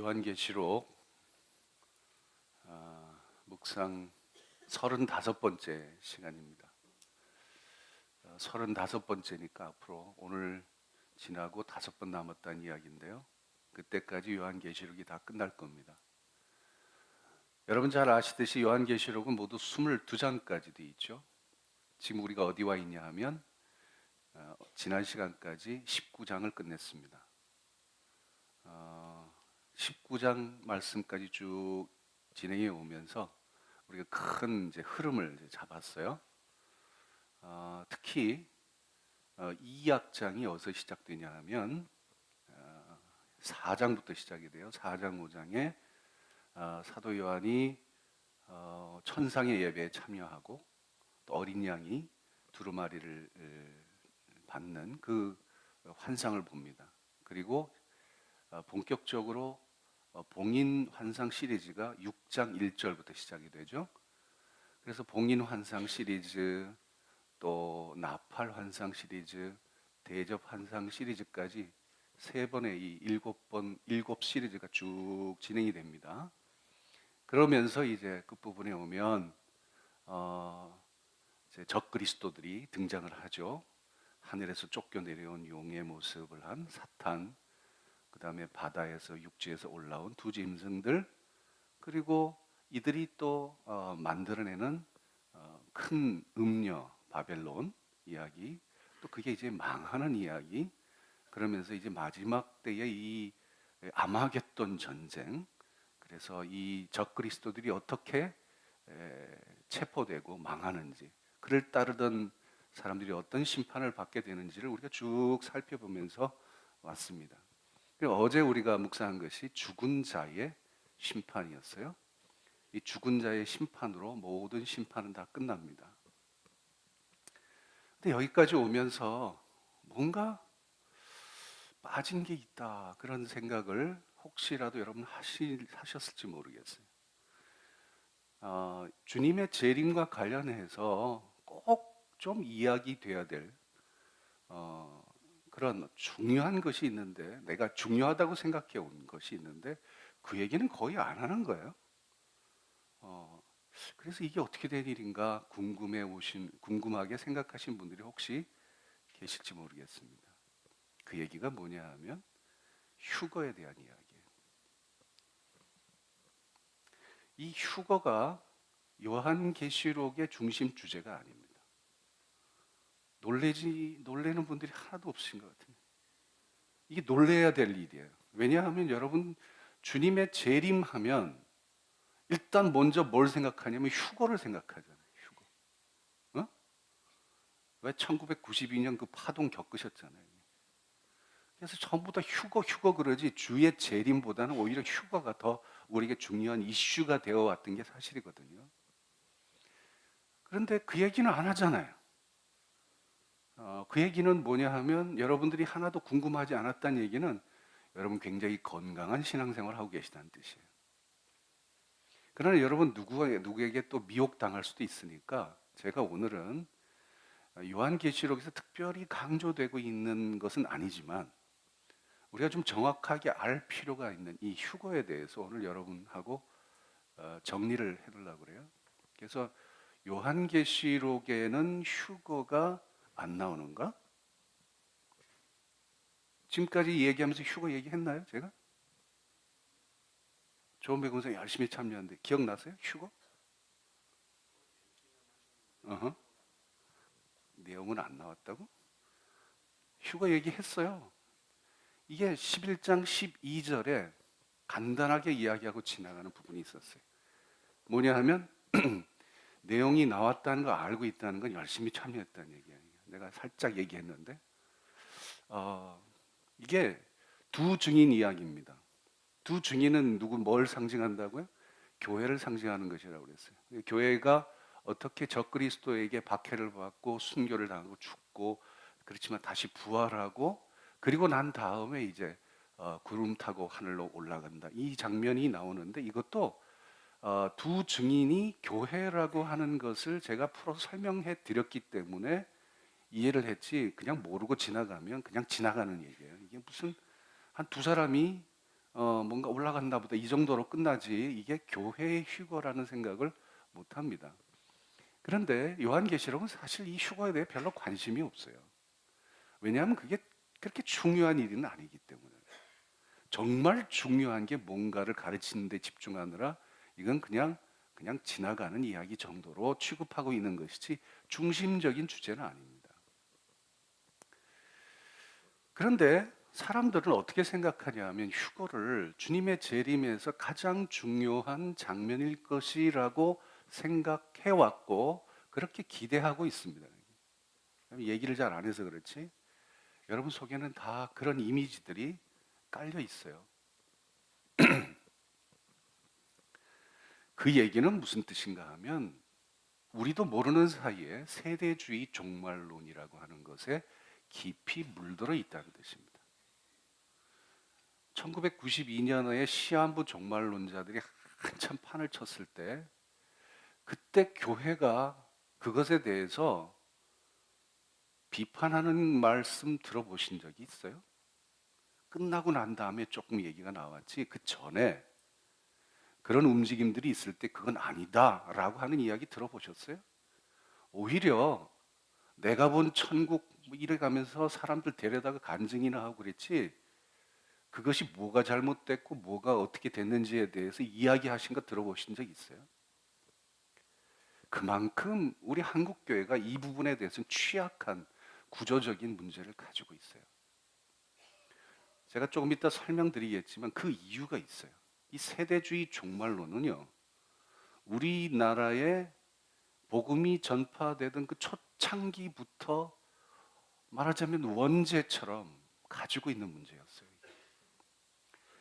요한계시록 묵상 35번째 시간입니다. 35번째니까 앞으로 오늘 지나고 5번 남았다는 이야기인데요. 그때까지 요한계시록이 다 끝날 겁니다. 여러분 잘 아시듯이 요한계시록은 모두 22장까지 돼 있죠. 지금 우리가 어디 와 있냐 하면 지난 시간까지 19장을 끝냈습니다. 19장 말씀까지 쭉 진행해 오면서 우리가 큰 이제 흐름을 이제 잡았어요. 특히 2악장이 어디서 시작되냐 하면 4장부터 시작이 돼요. 4장 5장에 사도 요한이 천상의 예배에 참여하고 또 어린 양이 두루마리를 받는 그 환상을 봅니다. 그리고 본격적으로 봉인 환상 시리즈가 6장 1절부터 시작이 되죠. 그래서 봉인 환상 시리즈, 또 나팔 환상 시리즈, 대접 환상 시리즈까지 3번의 이 7 시리즈가 쭉 진행이 됩니다. 그러면서 이제 끝부분에 오면 이제 적그리스도들이 등장을 하죠. 하늘에서 쫓겨 내려온 용의 모습을 한 사탄, 그 다음에 바다에서 육지에서 올라온 두 짐승들, 그리고 이들이 또 만들어내는 큰 음녀 바벨론 이야기, 또 그게 이제 망하는 이야기. 그러면서 이제 마지막 때의 이 아마겟돈 전쟁, 그래서 이 적그리스도들이 어떻게 체포되고 망하는지, 그를 따르던 사람들이 어떤 심판을 받게 되는지를 우리가 쭉 살펴보면서 왔습니다. 어제 우리가 묵상한 것이 죽은 자의 심판이었어요. 이 죽은 자의 심판으로 모든 심판은 다 끝납니다. 근데 여기까지 오면서 뭔가 빠진 게 있다, 그런 생각을 혹시라도 여러분 하셨을지 모르겠어요. 주님의 재림과 관련해서 꼭 좀 이야기돼야 될 그런 중요한 것이 있는데, 내가 중요하다고 생각해 온 것이 있는데 그 얘기는 거의 안 하는 거예요. 그래서 이게 어떻게 된 일인가 궁금하게 생각하신 분들이 혹시 계실지 모르겠습니다. 그 얘기가 뭐냐 하면 휴거에 대한 이야기예요. 이 휴거가 요한계시록의 중심 주제가 아닙니다. 놀래는 분들이 하나도 없으신 것 같아요. 이게 놀래야 될 일이에요. 왜냐하면 여러분, 주님의 재림하면 일단 먼저 뭘 생각하냐면 휴거를 생각하잖아요. 휴거. 어? 왜 1992년 그 파동 겪으셨잖아요. 그래서 전부 다 휴거 그러지, 주의 재림보다는 오히려 휴거가 더 우리에게 중요한 이슈가 되어 왔던 게 사실이거든요. 그런데 그 얘기는 안 하잖아요. 그 얘기는 뭐냐 하면, 여러분들이 하나도 궁금하지 않았다는 얘기는 여러분 굉장히 건강한 신앙생활을 하고 계시다는 뜻이에요. 그러나 여러분 누구에게 또 미혹당할 수도 있으니까 제가 오늘은 요한계시록에서 특별히 강조되고 있는 것은 아니지만 우리가 좀 정확하게 알 필요가 있는 이 휴거에 대해서 오늘 여러분하고 정리를 해두려고 그래요. 그래서 요한계시록에는 휴거가 안 나오는가? 지금까지 얘기하면서 휴거 얘기했나요, 제가? 조은배 군사 열심히 참여하는데 기억나세요? 휴거? 어허. 내용은 안 나왔다고? 휴거 얘기했어요. 이게 11장 12절에 간단하게 이야기하고 지나가는 부분이 있었어요. 뭐냐 하면 내용이 나왔다는 거 알고 있다는 건 열심히 참여했다는 얘기예요. 내가 살짝 얘기했는데 이게 두 증인 이야기입니다. 두 증인은 뭘 상징한다고요? 교회를 상징하는 것이라고 그랬어요. 교회가 어떻게 적그리스도에게 박해를 받고 순교를 당하고 죽고, 그렇지만 다시 부활하고, 그리고 난 다음에 이제 구름 타고 하늘로 올라간다, 이 장면이 나오는데, 이것도 두 증인이 교회라고 하는 것을 제가 풀어서 설명해 드렸기 때문에 이해를 했지, 그냥 모르고 지나가면 그냥 지나가는 얘기예요. 이게 무슨 한 두 사람이 뭔가 올라갔나 보다 이 정도로 끝나지 이게 교회의 휴거라는 생각을 못 합니다. 그런데 요한계시록은 사실 이 휴거에 대해 별로 관심이 없어요. 왜냐하면 그게 그렇게 중요한 일은 아니기 때문에. 정말 중요한 게 뭔가를 가르치는 데 집중하느라 이건 그냥 지나가는 이야기 정도로 취급하고 있는 것이지 중심적인 주제는 아닙니다. 그런데 사람들은 어떻게 생각하냐 하면 휴거를 주님의 재림에서 가장 중요한 장면일 것이라고 생각해 왔고 그렇게 기대하고 있습니다. 얘기를 잘 안 해서 그렇지 여러분 속에는 다 그런 이미지들이 깔려 있어요. 그 얘기는 무슨 뜻인가 하면 우리도 모르는 사이에 세대주의 종말론이라고 하는 것에 깊이 물들어 있다는 뜻입니다. 1992년에 시한부 종말론자들이 한참 판을 쳤을 때 그때 교회가 그것에 대해서 비판하는 말씀 들어보신 적이 있어요? 끝나고 난 다음에 조금 얘기가 나왔지 그 전에 그런 움직임들이 있을 때 그건 아니다라고 하는 이야기 들어보셨어요? 오히려 내가 본 천국 이래 가면서 사람들 데려다가 간증이나 하고 그랬지 그것이 뭐가 잘못됐고 뭐가 어떻게 됐는지에 대해서 이야기하신 거 들어보신 적 있어요? 그만큼 우리 한국 교회가 이 부분에 대해서는 취약한 구조적인 문제를 가지고 있어요. 제가 조금 이따 설명드리겠지만 그 이유가 있어요. 이 세대주의 종말론은요, 우리나라에 복음이 전파되던 그 초창기부터 말하자면 원죄처럼 가지고 있는 문제였어요.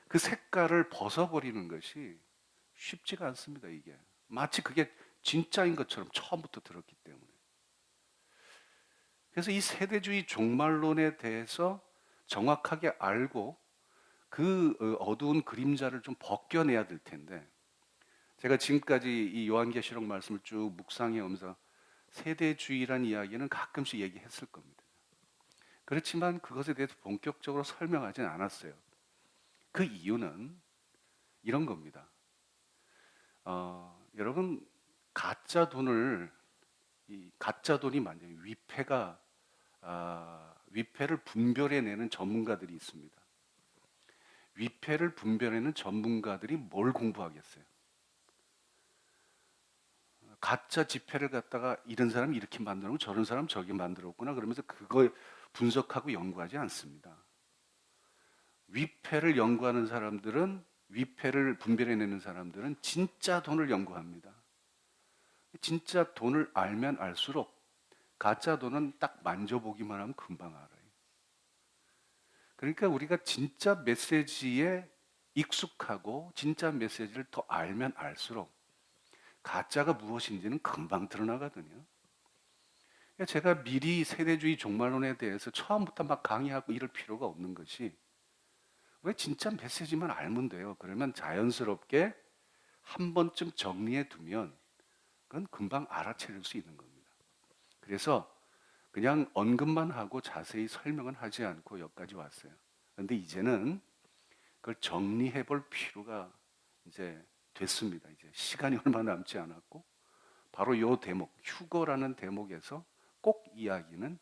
그 색깔을 벗어버리는 것이 쉽지가 않습니다, 이게. 마치 그게 진짜인 것처럼 처음부터 들었기 때문에. 그래서 이 세대주의 종말론에 대해서 정확하게 알고 그 어두운 그림자를 좀 벗겨내야 될 텐데, 제가 지금까지 이 요한계시록 말씀을 쭉 묵상해 오면서 세대주의란 이야기는 가끔씩 얘기했을 겁니다. 그렇지만 그것에 대해서 본격적으로 설명하지는 않았어요. 그 이유는 이런 겁니다. 여러분 가짜 돈을 이 가짜 돈이 만약에 위패를 분별해내는 전문가들이 있습니다. 위패를 분별해내는 전문가들이 뭘 공부하겠어요? 가짜 지폐를 갖다가 이런 사람이 이렇게 만들고 저런 사람 저기 만들었구나 그러면서 그걸 분석하고 연구하지 않습니다. 위패를 연구하는 사람들은 위패를 분별해내는 사람들은 진짜 돈을 연구합니다. 진짜 돈을 알면 알수록 가짜 돈은 딱 만져보기만 하면 금방 알아요. 그러니까 우리가 진짜 메시지에 익숙하고 진짜 메시지를 더 알면 알수록 가짜가 무엇인지는 금방 드러나거든요. 그러니까 제가 미리 세대주의 종말론에 대해서 처음부터 막 강의하고 이럴 필요가 없는 것이 왜 진짜 메시지만 알면 돼요. 그러면 자연스럽게 한 번쯤 정리해 두면 그건 금방 알아차릴 수 있는 겁니다. 그래서 그냥 언급만 하고 자세히 설명은 하지 않고 여기까지 왔어요. 그런데 이제는 그걸 정리해 볼 필요가 이제 됐습니다. 이제 시간이 얼마 남지 않았고 바로 이 대목, 휴거라는 대목에서 꼭 이야기는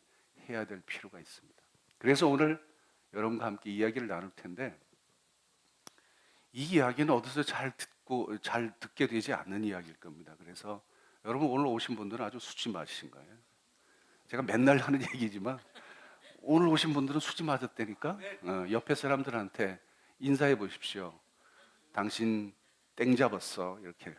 해야 될 필요가 있습니다. 그래서 오늘 여러분과 함께 이야기를 나눌 텐데 이 이야기는 어디서 잘 듣게 되지 않는 이야기일 겁니다. 그래서 여러분 오늘 오신 분들은 아주 수치 맞으신 거예요. 제가 맨날 하는 얘기지만 오늘 오신 분들은 수치 맞았다니까 옆에 사람들한테 인사해 보십시오. 당신 땡 잡았어 이렇게.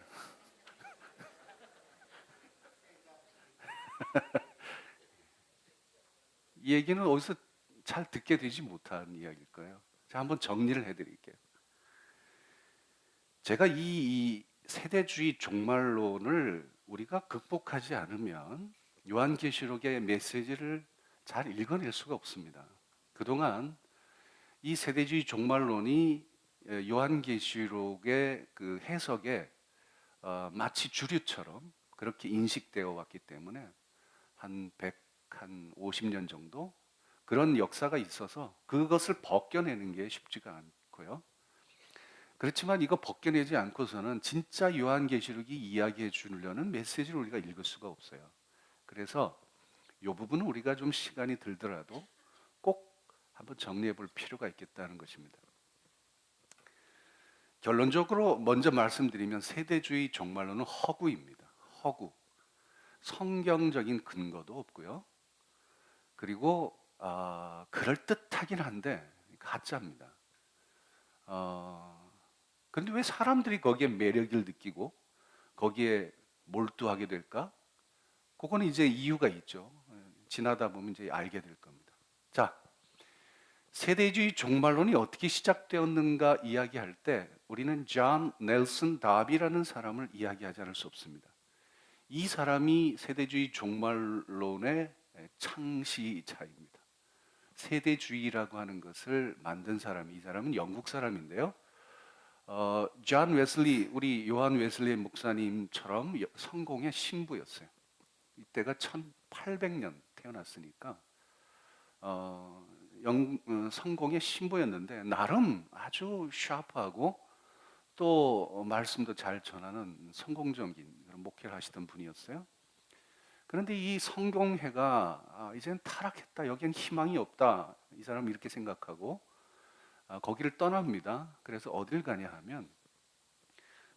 이 얘기는 어디서 잘 듣게 되지 못한 이야기일 거예요. 자, 한번 정리를 해드릴게요. 제가 이 세대주의 종말론을 우리가 극복하지 않으면 요한계시록의 메시지를 잘 읽어낼 수가 없습니다. 그동안 이 세대주의 종말론이 요한계시록의 그 해석에 마치 주류처럼 그렇게 인식되어 왔기 때문에 한 100, 한 50년 정도 그런 역사가 있어서 그것을 벗겨내는 게 쉽지가 않고요. 그렇지만 이거 벗겨내지 않고서는 진짜 요한계시록이 이야기해 주려는 메시지를 우리가 읽을 수가 없어요. 그래서 이 부분은 우리가 좀 시간이 들더라도 꼭 한번 정리해 볼 필요가 있겠다는 것입니다. 결론적으로 먼저 말씀드리면 세대주의 정말로는 허구입니다. 허구. 성경적인 근거도 없고요. 그리고 그럴듯하긴 한데 가짜입니다. 그런데 왜 사람들이 거기에 매력을 느끼고 거기에 몰두하게 될까? 그거는 이제 이유가 있죠. 지나다 보면 이제 알게 될 겁니다. 자, 세대주의 종말론이 어떻게 시작되었는가 이야기할 때 우리는 존 넬슨 다비라는 사람을 이야기하지 않을 수 없습니다. 이 사람이 세대주의 종말론의 창시자입니다. 세대주의라고 하는 것을 만든 사람이, 이 사람은 영국 사람인데요. 존 웨슬리, 우리 요한 웨슬리 목사님처럼 성공의 신부였어요. 이때가 1800년 태어났으니까 성공의 신부였는데 나름 아주 샤프하고 또 말씀도 잘 전하는 성공적인 그런 목회를 하시던 분이었어요. 그런데 이 성공회가 이제는 타락했다, 여기엔 희망이 없다, 이 사람은 이렇게 생각하고 거기를 떠납니다. 그래서 어딜 가냐 하면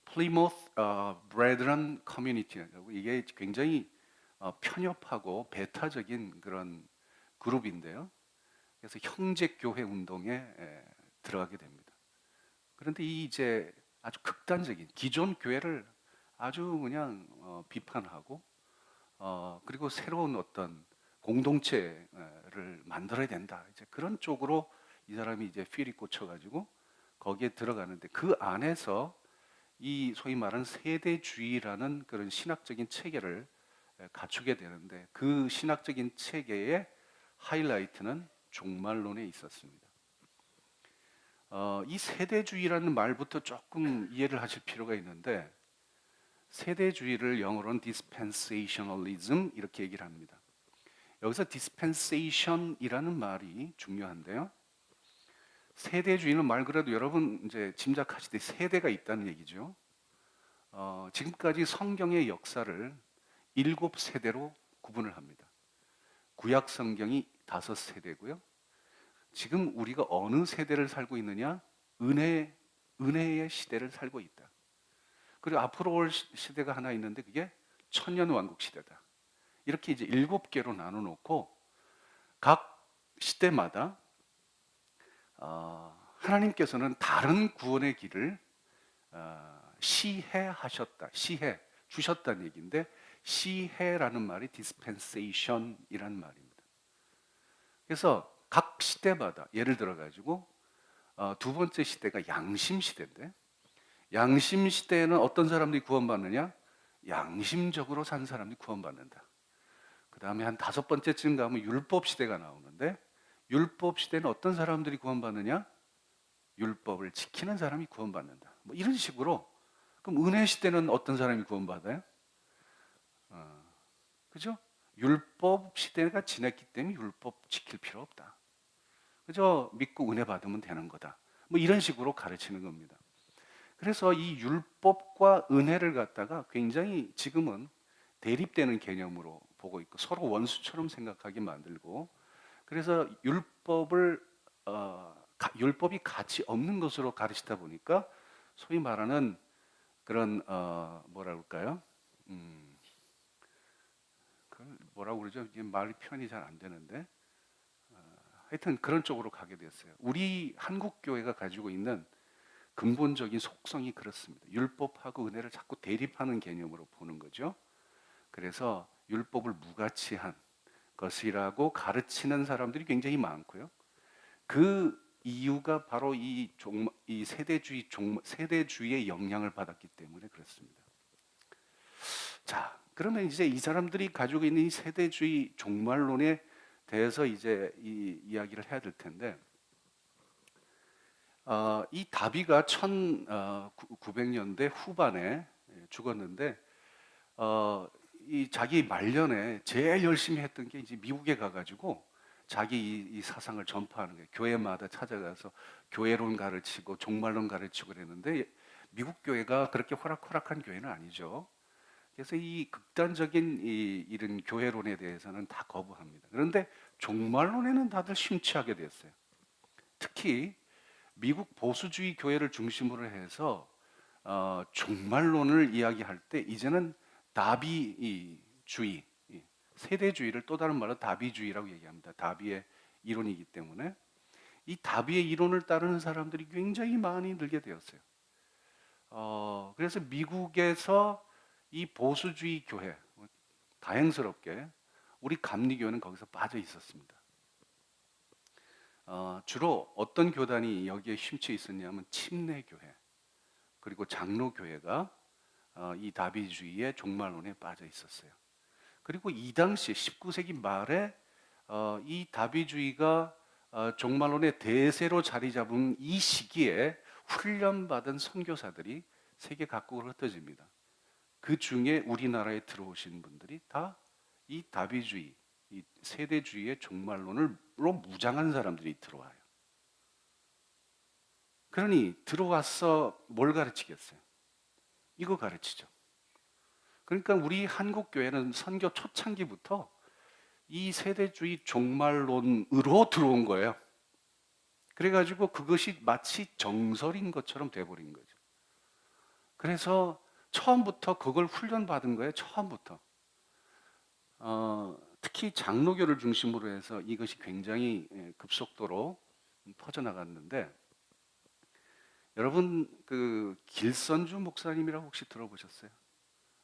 Plymouth Brethren Community라고, 이게 굉장히 편협하고 배타적인 그런 그룹인데요. 그래서 형제교회 운동에 들어가게 됩니다. 그런데 이 이제 아주 극단적인 기존 교회를 아주 그냥 비판하고 그리고 새로운 어떤 공동체를 만들어야 된다, 이제 그런 쪽으로 이 사람이 이제 필이 꽂혀가지고 거기에 들어가는데 그 안에서 이 소위 말하는 세대주의라는 그런 신학적인 체계를 갖추게 되는데 그 신학적인 체계의 하이라이트는 종말론에 있었습니다. 이 세대주의라는 말부터 조금 이해를 하실 필요가 있는데 세대주의를 영어로는 dispensationalism 이렇게 얘기를 합니다. 여기서 dispensation이라는 말이 중요한데요. 세대주의는 말 그대로 여러분 이제 짐작하시듯이 세대가 있다는 얘기죠. 지금까지 성경의 역사를 7세대로 구분을 합니다. 구약 성경이 5세대고요. 지금 우리가 어느 세대를 살고 있느냐? 은혜의 시대를 살고 있다. 그리고 앞으로 올 시대가 하나 있는데 그게 천년왕국 시대다. 이렇게 이제 7개로 나눠 놓고 각 시대마다 하나님께서는 다른 구원의 길을 시해하셨다. 시해 주셨다는 얘기인데 시해라는 말이 dispensation이라는 말입니다. 그래서 각 시대마다 예를 들어 가지고 두 번째 시대가 양심 시대인데 양심 시대에는 어떤 사람들이 구원받느냐? 양심적으로 산 사람들이 구원받는다. 그 다음에 한 5번째쯤 가면 율법 시대가 나오는데 율법 시대는 어떤 사람들이 구원받느냐? 율법을 지키는 사람이 구원받는다. 뭐 이런 식으로. 그럼 은혜 시대는 어떤 사람이 구원받아요? 그죠? 율법 시대가 지났기 때문에 율법 지킬 필요 없다. 그저 믿고 은혜 받으면 되는 거다. 뭐 이런 식으로 가르치는 겁니다. 그래서 이 율법과 은혜를 갖다가 굉장히 지금은 대립되는 개념으로 보고 있고 서로 원수처럼 생각하게 만들고 그래서 율법이 가치 없는 것으로 가르치다 보니까 소위 말하는 그런 뭐라 그럴까요? 그걸 뭐라고 그러죠? 이게 말이 표현이 잘 안 되는데 하여튼 그런 쪽으로 가게 됐어요. 우리 한국 교회가 가지고 있는 근본적인 속성이 그렇습니다. 율법하고 은혜를 자꾸 대립하는 개념으로 보는 거죠. 그래서 율법을 무가치한 것이라고 가르치는 사람들이 굉장히 많고요. 그 이유가 바로 이 세대주의의 영향을 받았기 때문에 그렇습니다. 자, 그러면 이제 이 사람들이 가지고 있는 이 세대주의 종말론에 대해서 이제 이 이야기를 해야 될 텐데, 이 다비가 1900년대 후반에 죽었는데, 이 자기 말년에 제일 열심히 했던 게 이제 미국에 가가지고 자기 이 사상을 전파하는 거예요. 교회마다 찾아가서 교회론 가르치고 종말론 가르치고 그랬는데 미국 교회가 그렇게 호락호락한 교회는 아니죠. 그래서 이 극단적인 이런 교회론에 대해서는 다 거부합니다. 그런데 종말론에는 다들 심취하게 됐어요. 특히 미국 보수주의 교회를 중심으로 해서 종말론을 이야기할 때 이제는 다비주의, 세대주의를 또 다른 말로 다비주의라고 얘기합니다. 다비의 이론이기 때문에 이 다비의 이론을 따르는 사람들이 굉장히 많이 늘게 되었어요. 그래서 미국에서 이 보수주의 교회, 다행스럽게 우리 감리교회는 거기서 빠져 있었습니다. 주로 어떤 교단이 여기에 심취해 있었냐면 침례교회 그리고 장로교회가 이 다비주의의 종말론에 빠져 있었어요. 그리고 이 당시 19세기 말에 이 다비주의가 종말론의 대세로 자리 잡은 이 시기에 훈련받은 선교사들이 세계 각국으로 흩어집니다. 그 중에 우리나라에 들어오신 분들이 다 이 다비주의, 이 세대주의의 종말론으로 무장한 사람들이 들어와요. 그러니 들어와서 뭘 가르치겠어요? 이거 가르치죠. 그러니까 우리 한국 교회는 선교 초창기부터 이 세대주의 종말론으로 들어온 거예요. 그래가지고 그것이 마치 정설인 것처럼 돼버린 거죠. 그래서 처음부터 그걸 훈련받은 거예요. 처음부터. 특히 장로교를 중심으로 해서 이것이 굉장히 급속도로 퍼져나갔는데 여러분 그 길선주 목사님이라고 혹시 들어보셨어요?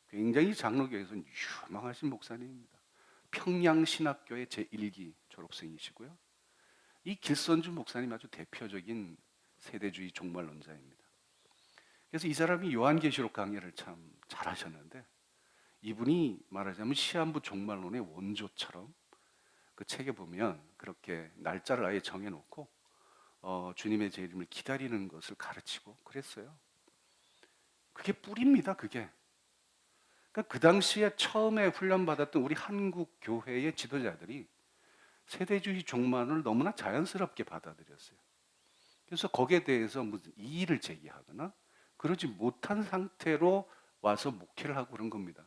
굉장히 장로교에서는 유망하신 목사님입니다. 평양신학교의 제1기 졸업생이시고요. 이 길선주 목사님 아주 대표적인 세대주의 종말론자입니다. 그래서 이 사람이 요한계시록 강의를 참 잘하셨는데 이분이 말하자면 시한부 종말론의 원조처럼 그 책에 보면 그렇게 날짜를 아예 정해놓고 주님의 재림을 기다리는 것을 가르치고 그랬어요. 그게 뿌리입니다. 그게. 그러니까 그 당시에 처음에 훈련받았던 우리 한국 교회의 지도자들이 세대주의 종말을 너무나 자연스럽게 받아들였어요. 그래서 거기에 대해서 무슨 이의를 제기하거나 그러지 못한 상태로 와서 목회를 하고 그런 겁니다.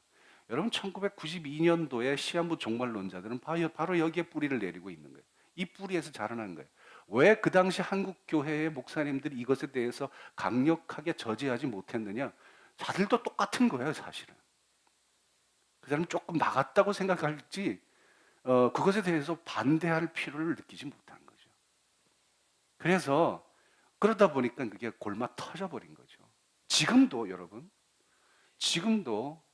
여러분 1992년도에 시한부 종말론자들은 바로 여기에 뿌리를 내리고 있는 거예요. 이 뿌리에서 자라난 거예요. 왜 그 당시 한국 교회의 목사님들이 이것에 대해서 강력하게 저지하지 못했느냐? 자들도 똑같은 거예요, 사실은. 그 사람 조금 나갔다고 생각할지 그것에 대해서 반대할 필요를 느끼지 못한 거죠. 그래서 그러다 보니까 그게 골마 터져버린 거죠. 지금도 여러분, 지금도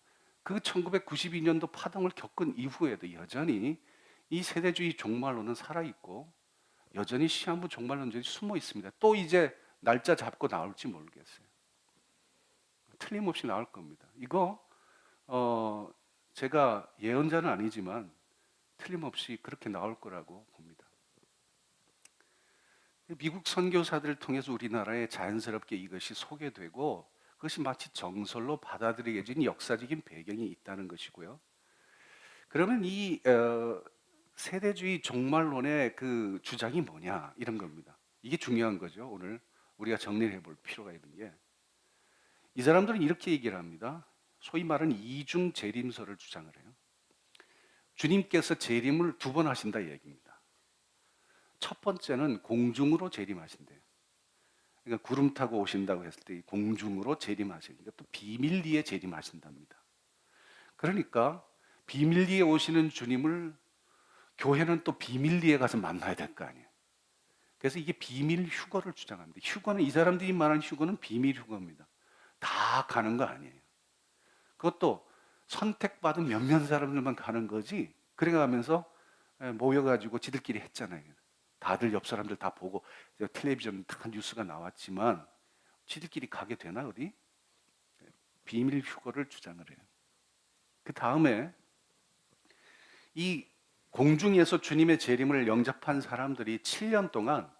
그 1992년도 파동을 겪은 이후에도 여전히 이 세대주의 종말론은 살아있고 여전히 시한부 종말론들이 숨어 있습니다. 또 이제 날짜 잡고 나올지 모르겠어요. 틀림없이 나올 겁니다. 이거 제가 예언자는 아니지만 틀림없이 그렇게 나올 거라고 봅니다. 미국 선교사들을 통해서 우리나라에 자연스럽게 이것이 소개되고 그것이 마치 정설로 받아들여진 역사적인 배경이 있다는 것이고요. 그러면 이 세대주의 종말론의 그 주장이 뭐냐 이런 겁니다. 이게 중요한 거죠. 오늘 우리가 정리를 해볼 필요가 있는 게 이 사람들은 이렇게 얘기를 합니다. 소위 말하는 이중 재림설을 주장을 해요. 주님께서 재림을 두 번 하신다 이 얘기입니다. 첫 번째는 공중으로 재림하신대요. 그러니까 구름 타고 오신다고 했을 때 공중으로 재림하시니까 또 비밀리에 재림하신답니다. 그러니까 비밀리에 오시는 주님을 교회는 또 비밀리에 가서 만나야 될 거 아니에요. 그래서 이게 비밀 휴거를 주장합니다. 휴거는 이 사람들이 말하는 휴거는 비밀 휴거입니다. 다 가는 거 아니에요. 그것도 선택받은 몇몇 사람들만 가는 거지. 그래가면서 모여가지고 지들끼리 했잖아요. 다들 옆 사람들 다 보고 텔레비전 다 뉴스가 나왔지만 지들끼리 가게 되나 어디? 비밀 휴거를 주장을 해요. 그 다음에 이 공중에서 주님의 재림을 영접한 사람들이 7년 동안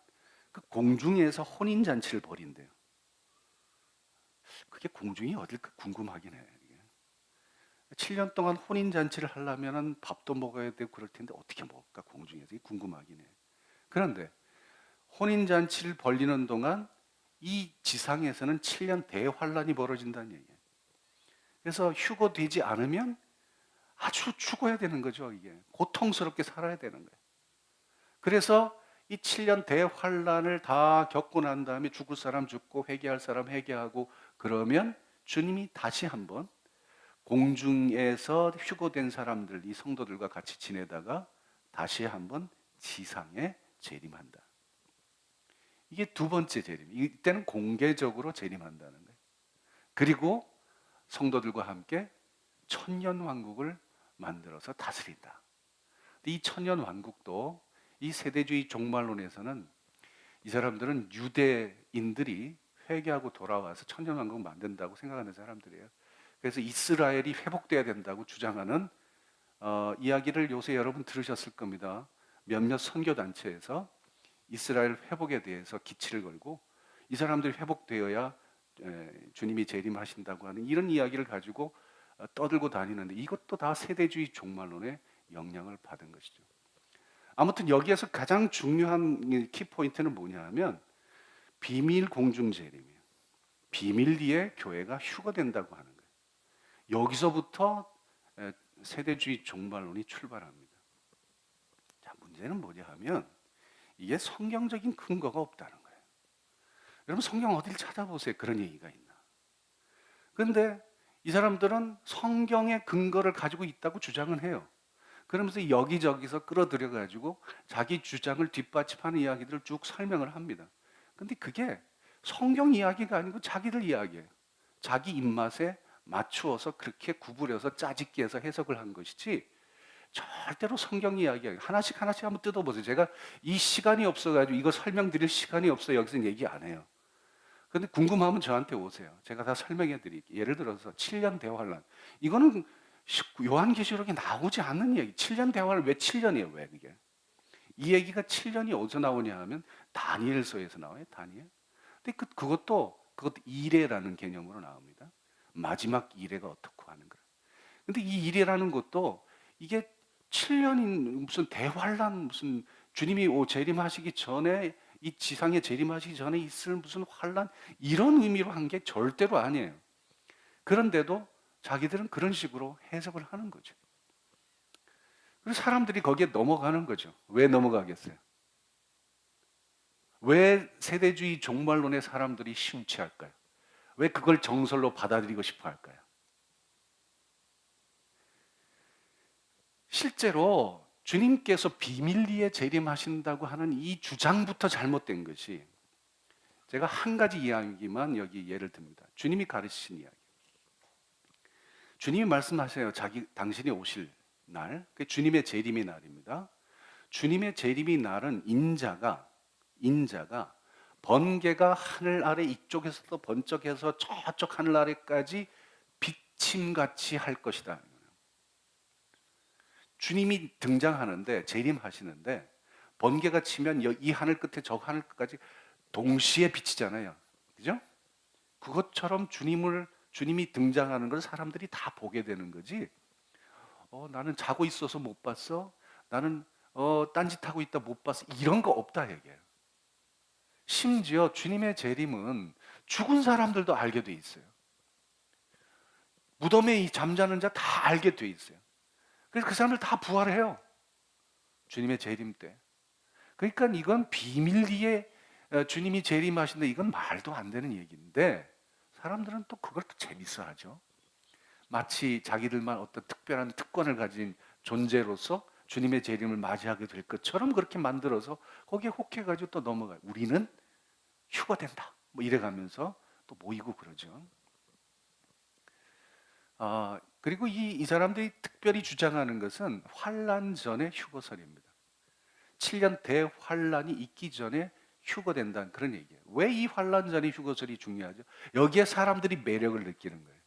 그 공중에서 혼인잔치를 벌인대요. 그게 공중이 어딜까 궁금하긴 해. 7년 동안 혼인잔치를 하려면 밥도 먹어야 되고 그럴 텐데 어떻게 먹을까 궁중에서 궁금하긴 해. 그런데 혼인잔치를 벌리는 동안 이 지상에서는 7년 대환란이 벌어진다는 얘기예요. 그래서 휴거되지 않으면 아주 죽어야 되는 거죠. 이게 고통스럽게 살아야 되는 거예요. 그래서 이 7년 대환란을 다 겪고 난 다음에 죽을 사람 죽고 회개할 사람 회개하고 그러면 주님이 다시 한번 공중에서 휴거된 사람들, 이 성도들과 같이 지내다가 다시 한번 지상에 재림한다. 이게 두 번째 재림. 이때는 공개적으로 재림한다는 거예요. 그리고 성도들과 함께 천년 왕국을 만들어서 다스린다. 이 천년 왕국도 이 세대주의 종말론에서는 이 사람들은 유대인들이 회개하고 돌아와서 천년 왕국 만든다고 생각하는 사람들이에요. 그래서 이스라엘이 회복돼야 된다고 주장하는 이야기를 요새 여러분 들으셨을 겁니다. 몇몇 선교단체에서 이스라엘 회복에 대해서 기치를 걸고 이 사람들이 회복되어야 주님이 재림하신다고 하는 이런 이야기를 가지고 떠들고 다니는데 이것도 다 세대주의 종말론의 영향을 받은 것이죠. 아무튼 여기에서 가장 중요한 키포인트는 뭐냐 하면 비밀 공중 재림이에요. 비밀리에 교회가 휴거된다고 하는 거예요. 여기서부터 세대주의 종말론이 출발합니다. 자, 문제는 뭐냐 하면 이게 성경적인 근거가 없다는 거예요. 여러분 성경 어디를 찾아보세요. 그런 얘기가 있나. 그런데 이 사람들은 성경의 근거를 가지고 있다고 주장은 해요. 그러면서 여기저기서 끌어들여 가지고 자기 주장을 뒷받침하는 이야기들을 쭉 설명을 합니다. 근데 그게 성경 이야기가 아니고 자기들 이야기예요. 자기 입맛에 맞추어서 그렇게 구부려서 짜집기 해서 해석을 한 것이지 절대로 성경 이야기 하나씩 하나씩 한번 뜯어보세요. 제가 이 시간이 없어가지고 이거 설명드릴 시간이 없어 여기서 얘기 안 해요. 근데 궁금하면 저한테 오세요. 제가 다 설명해 드릴게요. 예를 들어서 7년 대환란. 이거는 요한계시록에 나오지 않는 얘기. 7년 대환란 왜 7년이에요? 왜 그게? 이 얘기가 7년이 어디서 나오냐 하면 다니엘서에서 나와요. 다니엘. 근데 그것도 이레라는 개념으로 나옵니다. 마지막 이레가 어떻고 하는 거예요. 근데 이 이레라는 것도 이게 7년인 무슨 대환란 무슨 주님이 재림하시기 전에 이 지상에 재림하시기 전에 있을 무슨 환란 이런 의미로 한 게 절대로 아니에요. 그런데도 자기들은 그런 식으로 해석을 하는 거죠. 그래서 사람들이 거기에 넘어가는 거죠. 왜 넘어가겠어요? 왜 세대주의 종말론의 사람들이 심취할까요? 왜 그걸 정설로 받아들이고 싶어 할까요? 실제로 주님께서 비밀리에 재림하신다고 하는 이 주장부터 잘못된 것이 제가 한 가지 이야기만 여기 예를 듭니다. 주님이 가르치신 이야기. 주님이 말씀하세요. 당신이 오실 날, 그게 주님의 재림의 날입니다. 주님의 재림의 날은 인자가 번개가 하늘 아래 이쪽에서도 번쩍해서 저쪽 하늘 아래까지 비침같이 할 것이다. 주님이 등장하는데 재림하시는데 번개가 치면 이 하늘 끝에 저 하늘 끝까지 동시에 비치잖아요. 그죠? 그것처럼 주님이 등장하는 걸 사람들이 다 보게 되는 거지. 나는 자고 있어서 못 봤어. 나는 딴짓하고 있다 못 봤어. 이런 거 없다 얘기예요. 심지어 주님의 재림은 죽은 사람들도 알게 돼 있어요. 무덤에 잠자는 자 다 알게 돼 있어요. 그래서 그 사람들 다 부활해요. 주님의 재림 때. 그러니까 이건 비밀리에 주님이 재림하신다 이건 말도 안 되는 얘기인데 사람들은 또 그걸 또 재밌어 하죠. 마치 자기들만 어떤 특별한 특권을 가진 존재로서 주님의 재림을 맞이하게 될 것처럼 그렇게 만들어서 거기에 혹해가지고 또 넘어가요. 우리는 휴거된다. 뭐 이래가면서 또 모이고 그러죠. 그리고 이 사람들이 특별히 주장하는 것은 환란 전의 휴거설입니다. 7년 대환란이 있기 전에 휴거된다는 그런 얘기예요. 왜 이 환란 전의 휴거설이 중요하죠? 여기에 사람들이 매력을 느끼는 거예요.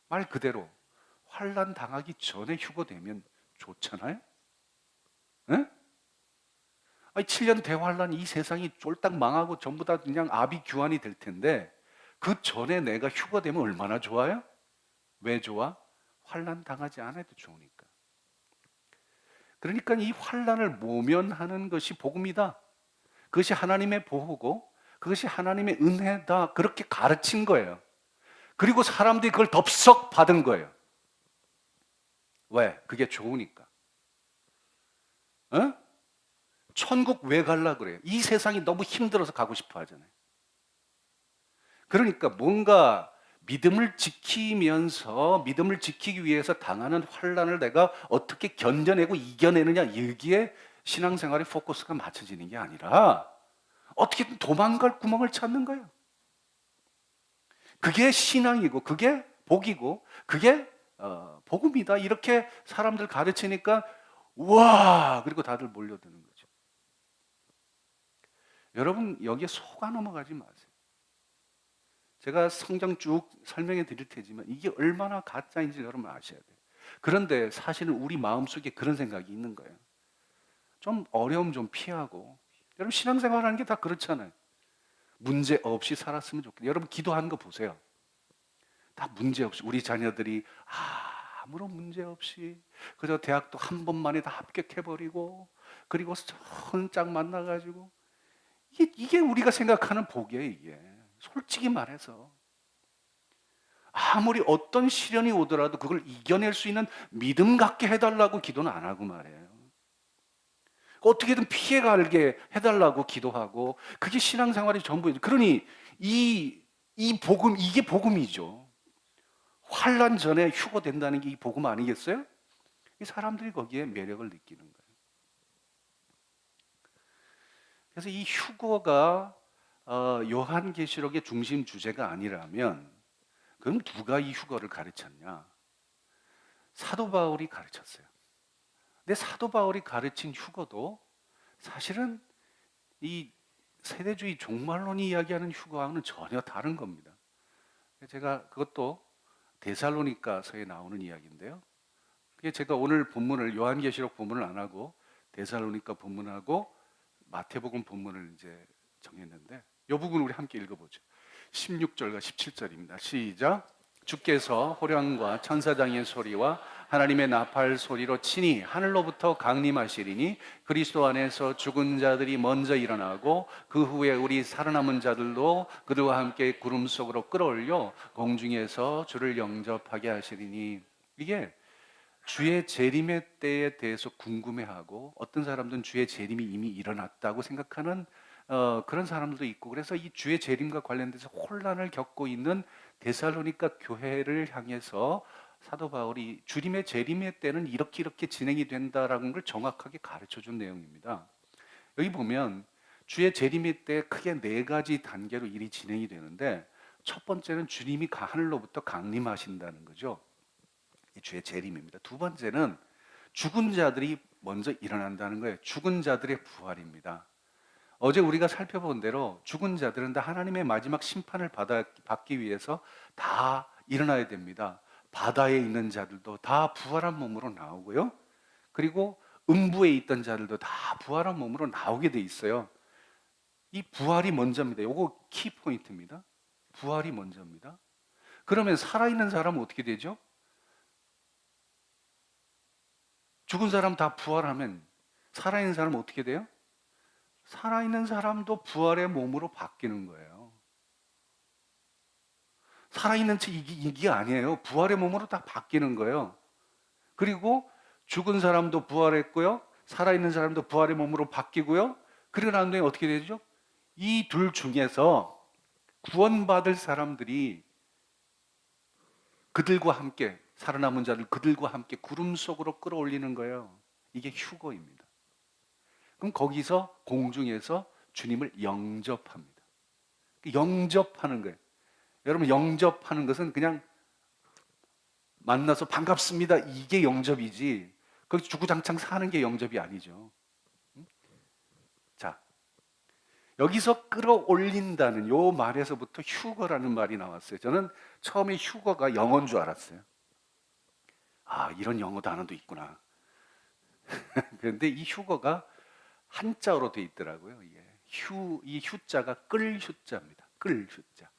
말 그대로 환란 당하기 전에 휴거되면 좋잖아요. 네? 7년 대환란 이 세상이 쫄딱 망하고 전부 다 그냥 아비규환이 될 텐데 그 전에 내가 휴거되면 얼마나 좋아요? 왜 좋아? 환란 당하지 않아도 좋으니까. 그러니까 이 환난을 모면하는 것이 복음이다. 그것이 하나님의 보호고 그것이 하나님의 은혜다. 그렇게 가르친 거예요. 그리고 사람들이 그걸 덥석 받은 거예요. 왜? 그게 좋으니까. 어? 천국 왜 갈라 그래요? 이 세상이 너무 힘들어서 가고 싶어 하잖아요. 그러니까 뭔가 믿음을 지키면서 믿음을 지키기 위해서 당하는 환난을 내가 어떻게 견뎌내고 이겨내느냐, 여기에 신앙생활의 포커스가 맞춰지는 게 아니라 어떻게든 도망갈 구멍을 찾는 거예요. 그게 신앙이고 그게 복이고 그게 복음이다. 이렇게 사람들 가르치니까 와, 그리고 다들 몰려드는 거죠. 여러분 여기에 속아 넘어가지 마세요. 제가 성경 쭉 설명해 드릴 테지만 이게 얼마나 가짜인지 여러분 아셔야 돼요. 그런데 사실은 우리 마음속에 그런 생각이 있는 거예요. 좀 어려움 좀 피하고. 여러분 신앙생활하는 게 다 그렇잖아요. 문제 없이 살았으면 좋겠어요. 여러분 기도하는 거 보세요. 다 문제 없이 우리 자녀들이 아무런 문제 없이 그저 대학도 한 번만에 다 합격해버리고 그리고 혼짝 만나가지고 이게 우리가 생각하는 복이에요. 이게 솔직히 말해서 아무리 어떤 시련이 오더라도 그걸 이겨낼 수 있는 믿음 갖게 해달라고 기도는 안 하고 말이에요. 어떻게든 피해가게 해달라고 기도하고 그게 신앙생활이 전부예요. 그러니 이 복음, 이게 복음이죠. 환난 전에 휴거 된다는 게 이 복음 아니겠어요? 이 사람들이 거기에 매력을 느끼는 거예요. 그래서 이 휴거가 요한계시록의 중심 주제가 아니라면 그럼 누가 이 휴거를 가르쳤냐? 사도 바울이 가르쳤어요. 근데 사도 바울이 가르친 휴거도 사실은 이 세대주의 종말론이 이야기하는 휴거와는 전혀 다른 겁니다. 제가 그것도 데살로니가서에 나오는 이야기인데요. 그게 제가 오늘 본문을 요한계시록 본문을 안 하고 데살로니가 본문하고 마태복음 본문을 이제 정했는데 이 부분 우리 함께 읽어보죠. 16절과 17절입니다. 시작. 주께서 호령과 천사장의 소리와 하나님의 나팔 소리로 친히 하늘로부터 강림하시리니 그리스도 안에서 죽은 자들이 먼저 일어나고 그 후에 우리 살아남은 자들도 그들과 함께 구름 속으로 끌어올려 공중에서 주를 영접하게 하시리니. 이게 주의 재림의 때에 대해서 궁금해하고 어떤 사람들은 주의 재림이 이미 일어났다고 생각하는 그런 사람들도 있고, 그래서 이 주의 재림과 관련돼서 혼란을 겪고 있는 데살로니가 교회를 향해서 사도 바울이 주님의 재림의 때는 이렇게 진행이 된다라는 걸 정확하게 가르쳐 준 내용입니다. 여기 보면 주의 재림의 때 크게 네 가지 단계로 일이 진행이 되는데, 첫 번째는 주님이 하늘로부터 강림하신다는 거죠. 주의 재림입니다. 두 번째는 죽은 자들이 먼저 일어난다는 거예요. 죽은 자들의 부활입니다. 어제 우리가 살펴본 대로 죽은 자들은 다 하나님의 마지막 심판을 받기 위해서 다 일어나야 됩니다. 바다에 있는 자들도 다 부활한 몸으로 나오고요. 그리고 음부에 있던 자들도 다 부활한 몸으로 나오게 돼 있어요. 이 부활이 먼저입니다. 이거 키포인트입니다. 부활이 먼저입니다. 그러면 살아있는 사람은 어떻게 되죠? 죽은 사람 다 부활하면 살아있는 사람은 어떻게 돼요? 살아있는 사람도 부활의 몸으로 바뀌는 거예요. 살아있는 채 이게 아니에요. 부활의 몸으로 다 바뀌는 거예요. 그리고 죽은 사람도 부활했고요. 살아있는 사람도 부활의 몸으로 바뀌고요. 그리고 난 다음에 어떻게 되죠? 이 둘 중에서 구원받을 사람들이 그들과 함께, 살아남은 자들 그들과 함께 구름 속으로 끌어올리는 거예요. 이게 휴거입니다. 그럼 거기서 공중에서 주님을 영접합니다. 영접하는 거예요. 여러분, 영접하는 것은 그냥 만나서 반갑습니다, 이게 영접이지 거기서 주구장창 사는 게 영접이 아니죠. 자, 여기서 끌어올린다는 요 말에서부터 휴거라는 말이 나왔어요. 저는 처음에 휴거가 영어인 줄 알았어요. 이런 영어 단어도 있구나. 그런데 이 휴거가 한자어로 돼 있더라고요. 이 휴자가 끌 휴자입니다. 끌 휴자.